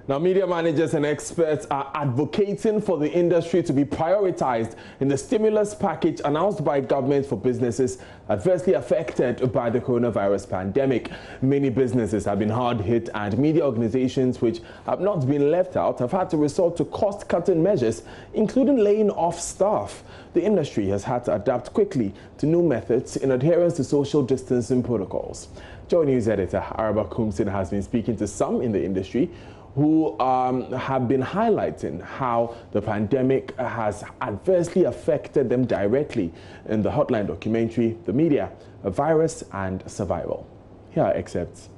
Now, media managers and experts are advocating for the industry to be prioritized in the stimulus package announced by government for businesses adversely affected by the coronavirus pandemic. Many businesses have been hard hit, and media organizations which have not been left out have had to resort to cost-cutting measures, including laying off staff. The industry has had to adapt quickly to new methods in adherence to social distancing protocols. JoyNews editor Araba Kumsin has been speaking to some in the industry who have been highlighting how the pandemic has adversely affected them directly in the Hotline documentary, The Media, a Virus and Survival. Here are excerpts.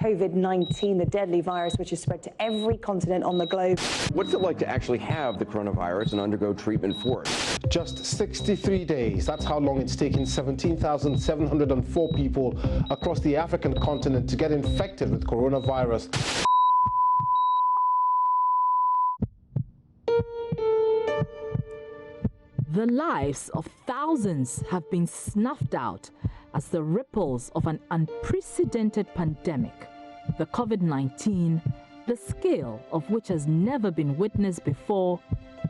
Covid-19, the deadly virus which has spread to every continent on the globe. What's it like to actually have the coronavirus and undergo treatment for it? Just 63 days. That's how long it's taken 17,704 people across the African continent to get infected with coronavirus. The lives of thousands have been snuffed out as the ripples of an unprecedented pandemic, the COVID-19, the scale of which has never been witnessed before,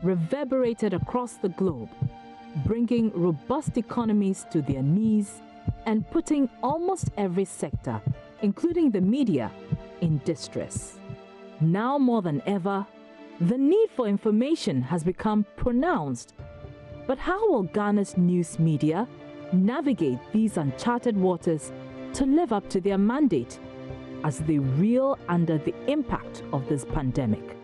reverberated across the globe, bringing robust economies to their knees and putting almost every sector, including the media, in distress. Now more than ever, the need for information has become pronounced. But how will Ghana's news media navigate these uncharted waters to live up to their mandate as they reel under the impact of this pandemic?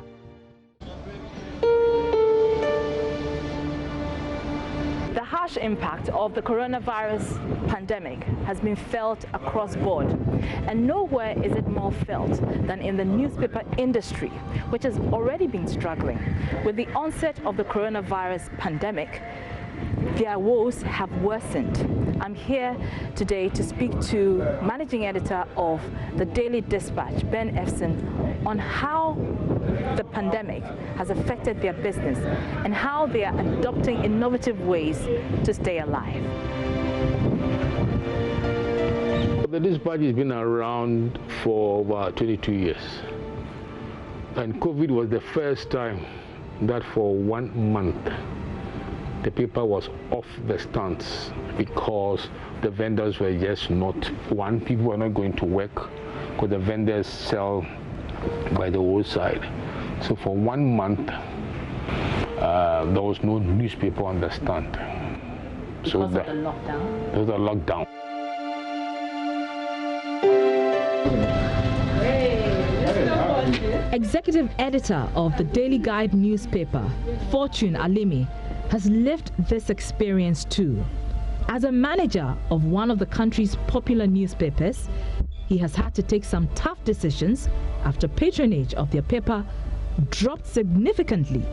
The harsh impact of the coronavirus pandemic has been felt across board, and nowhere is it more felt than in the newspaper industry, which has already been struggling. With the onset of the coronavirus pandemic, their woes have worsened. I'm here today to speak to Managing Editor of the Daily Dispatch, Ben EPHSON, on how the pandemic has affected their business and how they are adopting innovative ways to stay alive. The Dispatch has been around for over 22 years. And COVID was the first time that for 1 month the paper was off the stands because the vendors were just not, people were not going to work because the vendors sell by the roadside. So for 1 month, there was no newspaper on the stand. Because of the lockdown? There was a lockdown. Executive editor of the Daily Guide newspaper, Fortune ALIMI, has lived this experience too. As a manager of one of the country's popular newspapers, he has had to take some tough decisions after patronage of their paper dropped significantly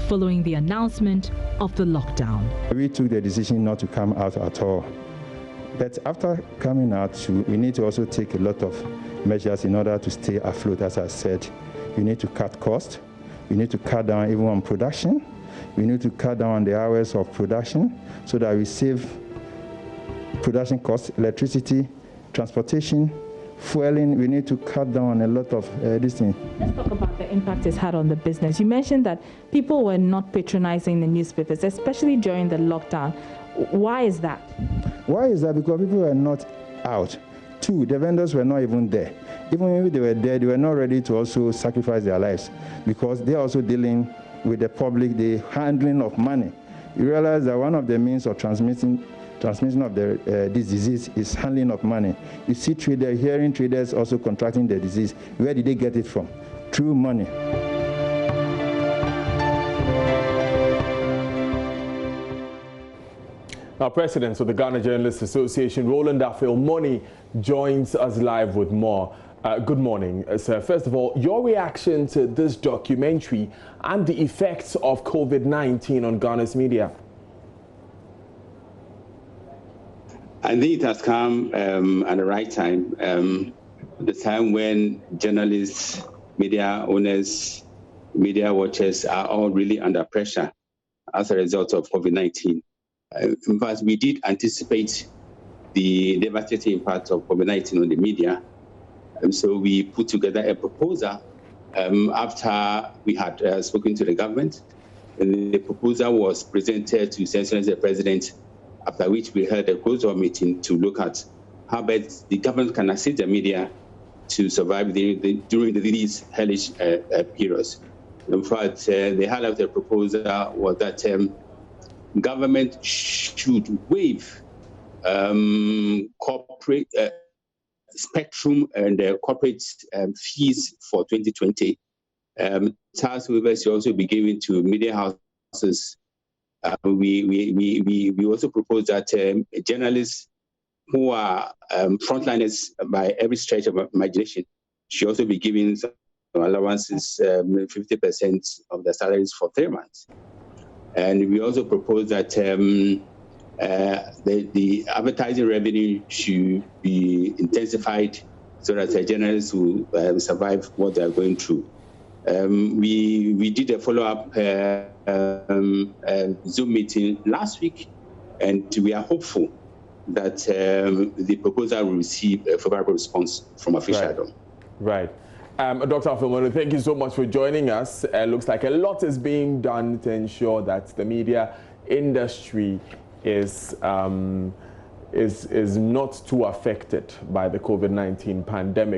following the announcement of the lockdown. We took the decision not to come out at all. But after coming out, we need to also take a lot of measures in order to stay afloat. As I said, we need to cut costs. We need to cut down even on production. We need to cut down on the hours of production so that we save production costs, electricity, transportation, fueling. We need to cut down on a lot of these things. Let's talk about the impact it's had on the business. You mentioned that people were not patronizing the newspapers, especially during the lockdown. Why is that? Why is that? Because people were not out. 2, the vendors were not even there. Even if they were there, they were not ready to also sacrifice their lives because they are also dealing with the public, the handling of money. You realize that one of the means of transmission of this disease is handling of money. You see traders, hearing traders also contracting the disease. Where did they get it from? Through money. Now, President of the Ghana Journalists Association, ROLAND MONNEY, joins us live with more. Good morning, sir. First of all, your reaction to this documentary and the effects of COVID-19 on Ghana's media. I think it has come at the right time, the time when journalists, media owners, media watchers are all really under pressure as a result of COVID-19. In fact, we did anticipate the devastating impact of COVID-19 on the media. And so we put together a proposal after we had spoken to the government. And the proposal was presented to His Excellency the President, after which we held a closed-door meeting to look at how best the government can assist the media to survive during these hellish periods. In fact, the highlight of the proposal was that government should waive corporate spectrum and corporate fees for 2020. Tax waivers should also be given to media houses. We also propose that journalists who are frontliners by every stretch of imagination should also be given some allowances, 50% of their salaries for 3 months. And we also propose that the advertising revenue should be intensified so that journalists will survive what they are going through. We did a follow-up Zoom meeting last week, and we are hopeful that the proposal will receive a favorable response from officialdom. Right. Dr. Afil, thank you so much for joining us. Looks like a lot is being done to ensure that the media industry is not too affected by the COVID-19 pandemic.